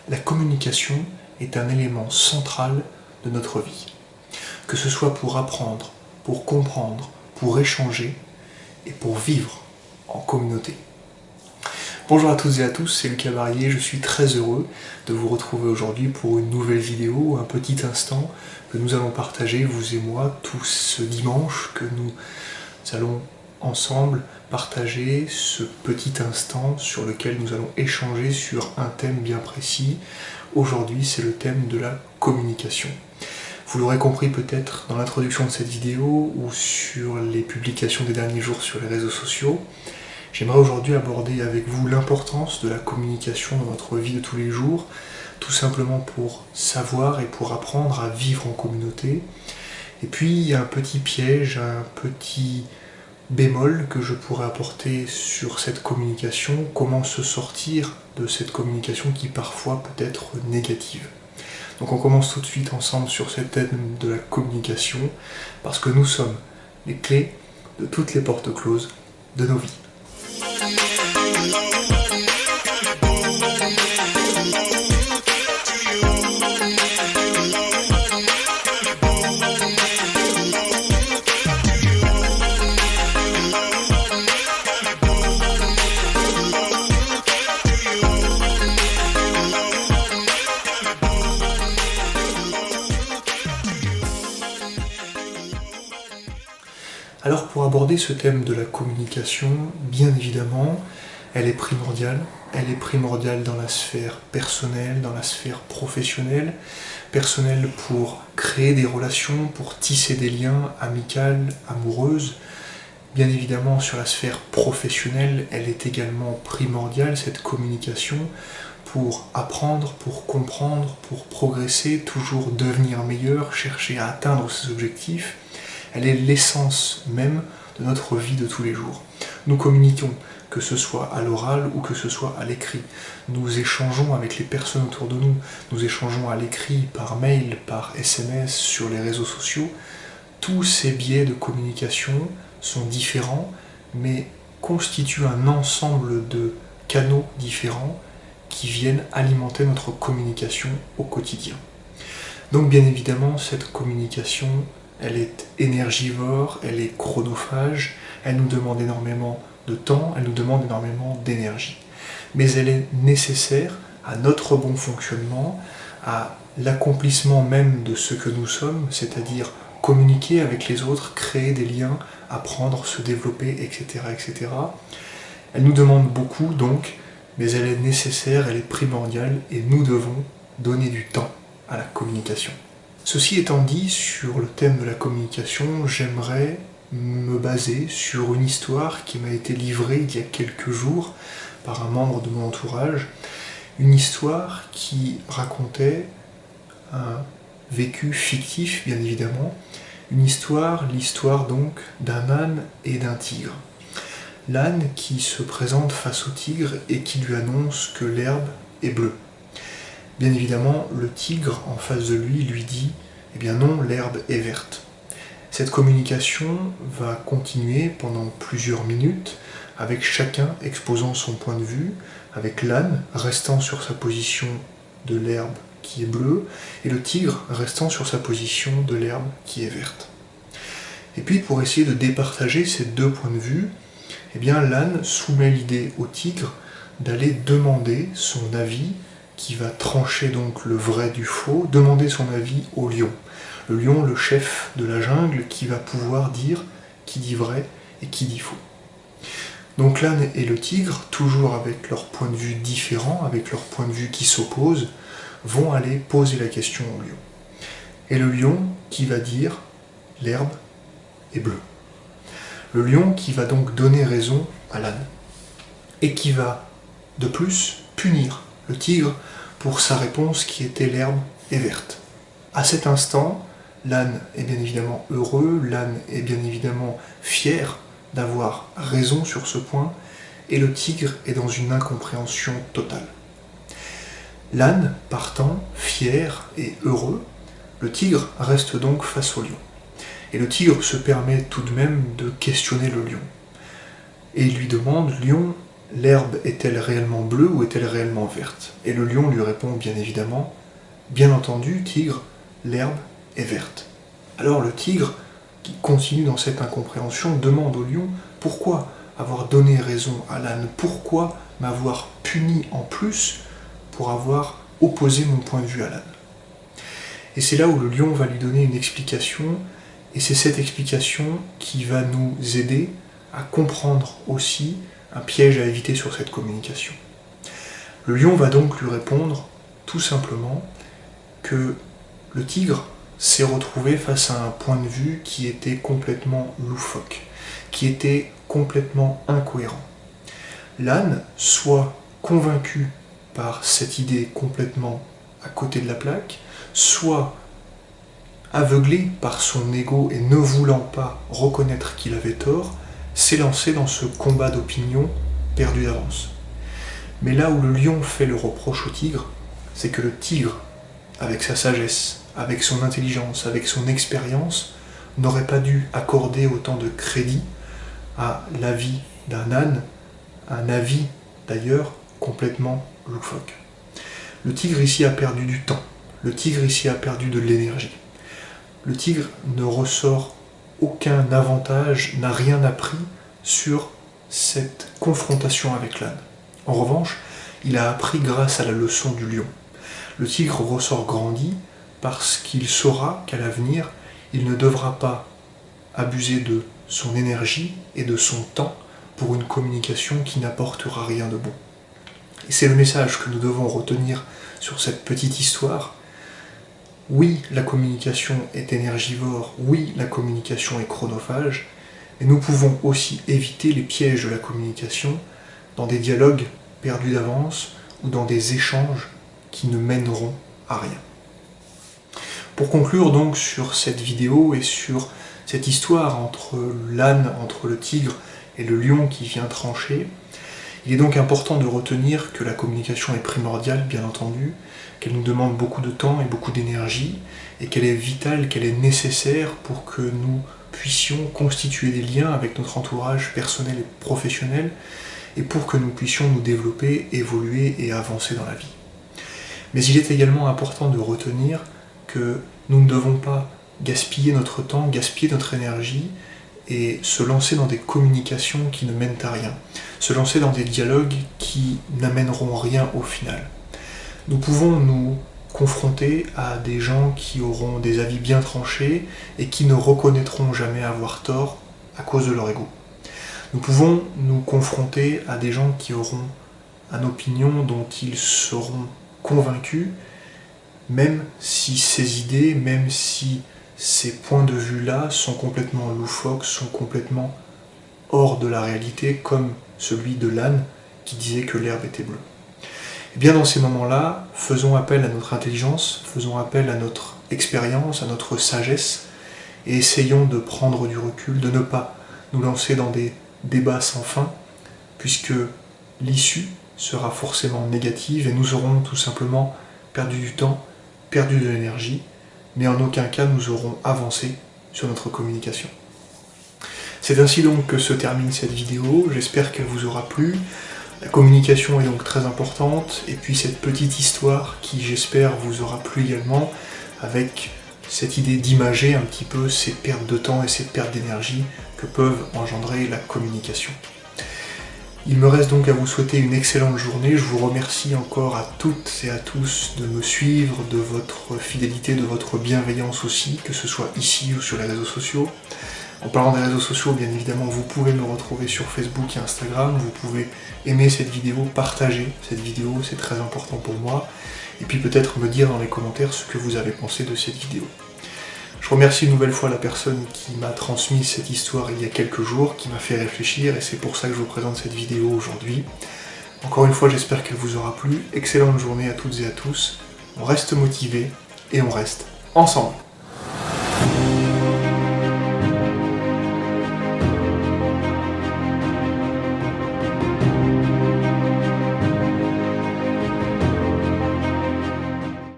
La communication est un élément central de notre vie. Que ce soit pour apprendre, pour comprendre, pour échanger et pour vivre en communauté. Bonjour à toutes et à tous, c'est Lucas Barrier, je suis très heureux de vous retrouver aujourd'hui pour une nouvelle vidéo, un petit instant que nous allons partager, vous et moi, tout ce dimanche, que nous allons ensemble partager ce petit instant sur lequel nous allons échanger sur un thème bien précis. Aujourd'hui, c'est le thème de la communication. Vous l'aurez compris peut-être dans l'introduction de cette vidéo ou sur les publications des derniers jours sur les réseaux sociaux. J'aimerais aujourd'hui aborder avec vous l'importance de la communication dans notre vie de tous les jours, tout simplement pour savoir et pour apprendre à vivre en communauté. Et puis il y a un petit piège, un petit bémol que je pourrais apporter sur cette communication, comment se sortir de cette communication qui parfois peut être négative. Donc on commence tout de suite ensemble sur cette thème de la communication, parce que nous sommes les clés de toutes les portes closes de nos vies. Alors pour aborder ce thème de la communication, bien évidemment, elle est primordiale dans la sphère personnelle, dans la sphère professionnelle, personnelle pour créer des relations, pour tisser des liens amicaux, amoureuses. Bien évidemment, sur la sphère professionnelle, elle est également primordiale, cette communication, pour apprendre, pour comprendre, pour progresser, toujours devenir meilleur, chercher à atteindre ses objectifs. Elle est l'essence même de notre vie de tous les jours. Nous communiquons, que ce soit à l'oral ou que ce soit à l'écrit. Nous échangeons avec les personnes autour de nous. Nous échangeons à l'écrit, par mail, par SMS, sur les réseaux sociaux. Tous ces biais de communication sont différents, mais constituent un ensemble de canaux différents qui viennent alimenter notre communication au quotidien. Donc bien évidemment, cette communication, elle est énergivore, elle est chronophage, elle nous demande énormément de temps, elle nous demande énormément d'énergie. Mais elle est nécessaire à notre bon fonctionnement, à l'accomplissement même de ce que nous sommes, c'est-à-dire communiquer avec les autres, créer des liens, apprendre, se développer, etc., etc. Elle nous demande beaucoup donc, mais elle est nécessaire, elle est primordiale, et nous devons donner du temps à la communication. Ceci étant dit, sur le thème de la communication, j'aimerais me baser sur une histoire qui m'a été livrée il y a quelques jours par un membre de mon entourage, une histoire qui racontait un vécu fictif, bien évidemment, l'histoire donc d'un âne et d'un tigre. L'âne qui se présente face au tigre et qui lui annonce que l'herbe est bleue. Bien évidemment, le tigre en face de lui dit « Eh bien non, l'herbe est verte ». Cette communication va continuer pendant plusieurs minutes, avec chacun exposant son point de vue, avec l'âne restant sur sa position de l'herbe qui est bleue, et le tigre restant sur sa position de l'herbe qui est verte. Et puis pour essayer de départager ces deux points de vue, eh bien l'âne soumet l'idée au tigre d'aller demander son avis, qui va trancher donc le vrai du faux, demander son avis au lion. Le lion, le chef de la jungle, qui va pouvoir dire qui dit vrai et qui dit faux. Donc l'âne et le tigre, toujours avec leurs points de vue différents, avec leurs points de vue qui s'opposent, vont aller poser la question au lion. Et le lion qui va dire l'herbe est bleue. Le lion qui va donc donner raison à l'âne. Et qui va, de plus, punir le tigre pour sa réponse qui était l'herbe est verte. À cet instant, l'âne est bien évidemment heureux, l'âne est bien évidemment fier d'avoir raison sur ce point, et le tigre est dans une incompréhension totale. L'âne, partant, fier et heureux, le tigre reste donc face au lion. Et le tigre se permet tout de même de questionner le lion. Et il lui demande « Lion, l'herbe est-elle réellement bleue ou est-elle réellement verte? Et le lion lui répond bien évidemment, bien entendu, tigre, l'herbe est verte. Alors le tigre, qui continue dans cette incompréhension, demande au lion pourquoi avoir donné raison à l'âne, pourquoi m'avoir puni en plus pour avoir opposé mon point de vue à l'âne. Et c'est là où le lion va lui donner une explication, et c'est cette explication qui va nous aider à comprendre aussi un piège à éviter sur cette communication. Le lion va donc lui répondre tout simplement que le tigre s'est retrouvé face à un point de vue qui était complètement loufoque, qui était complètement incohérent. L'âne, soit convaincu par cette idée complètement à côté de la plaque, soit aveuglé par son ego et ne voulant pas reconnaître qu'il avait tort, s'est lancé dans ce combat d'opinion perdu d'avance. Mais là où le lion fait le reproche au tigre, c'est que le tigre, avec sa sagesse, avec son intelligence, avec son expérience, n'aurait pas dû accorder autant de crédit à l'avis d'un âne, un avis d'ailleurs complètement loufoque. Le tigre ici a perdu du temps, le tigre ici a perdu de l'énergie. Le tigre ne ressort aucun avantage, n'a rien appris sur cette confrontation avec l'âne. En revanche, il a appris grâce à la leçon du lion. Le tigre ressort grandi parce qu'il saura qu'à l'avenir, il ne devra pas abuser de son énergie et de son temps pour une communication qui n'apportera rien de bon. Et c'est le message que nous devons retenir sur cette petite histoire. Oui, la communication est énergivore, oui, la communication est chronophage, mais nous pouvons aussi éviter les pièges de la communication dans des dialogues perdus d'avance ou dans des échanges qui ne mèneront à rien. Pour conclure donc sur cette vidéo et sur cette histoire entre l'âne, entre le tigre et le lion qui vient trancher, il est donc important de retenir que la communication est primordiale, bien entendu, qu'elle nous demande beaucoup de temps et beaucoup d'énergie, et qu'elle est vitale, qu'elle est nécessaire pour que nous puissions constituer des liens avec notre entourage personnel et professionnel, et pour que nous puissions nous développer, évoluer et avancer dans la vie. Mais il est également important de retenir que nous ne devons pas gaspiller notre temps, gaspiller notre énergie, et se lancer dans des communications qui ne mènent à rien, se lancer dans des dialogues qui n'amèneront rien au final. Nous pouvons nous confronter à des gens qui auront des avis bien tranchés et qui ne reconnaîtront jamais avoir tort à cause de leur ego. Nous pouvons nous confronter à des gens qui auront une opinion dont ils seront convaincus, même si ces idées, même si ces points de vue-là sont complètement loufoques, sont complètement hors de la réalité, comme celui de l'âne qui disait que l'herbe était bleue. Et bien dans ces moments-là, faisons appel à notre intelligence, faisons appel à notre expérience, à notre sagesse, et essayons de prendre du recul, de ne pas nous lancer dans des débats sans fin, puisque l'issue sera forcément négative et nous aurons tout simplement perdu du temps, perdu de l'énergie, mais en aucun cas nous aurons avancé sur notre communication. C'est ainsi donc que se termine cette vidéo, j'espère qu'elle vous aura plu. La communication est donc très importante, et puis cette petite histoire qui j'espère vous aura plu également, avec cette idée d'imager un petit peu ces pertes de temps et ces pertes d'énergie que peuvent engendrer la communication. Il me reste donc à vous souhaiter une excellente journée. Je vous remercie encore à toutes et à tous de me suivre, de votre fidélité, de votre bienveillance aussi, que ce soit ici ou sur les réseaux sociaux. En parlant des réseaux sociaux, bien évidemment, vous pouvez me retrouver sur Facebook et Instagram. Vous pouvez aimer cette vidéo, partager cette vidéo, c'est très important pour moi. Et puis peut-être me dire dans les commentaires ce que vous avez pensé de cette vidéo. Je remercie une nouvelle fois la personne qui m'a transmis cette histoire il y a quelques jours, qui m'a fait réfléchir, et c'est pour ça que je vous présente cette vidéo aujourd'hui. Encore une fois, j'espère qu'elle vous aura plu. Excellente journée à toutes et à tous. On reste motivés et on reste ensemble.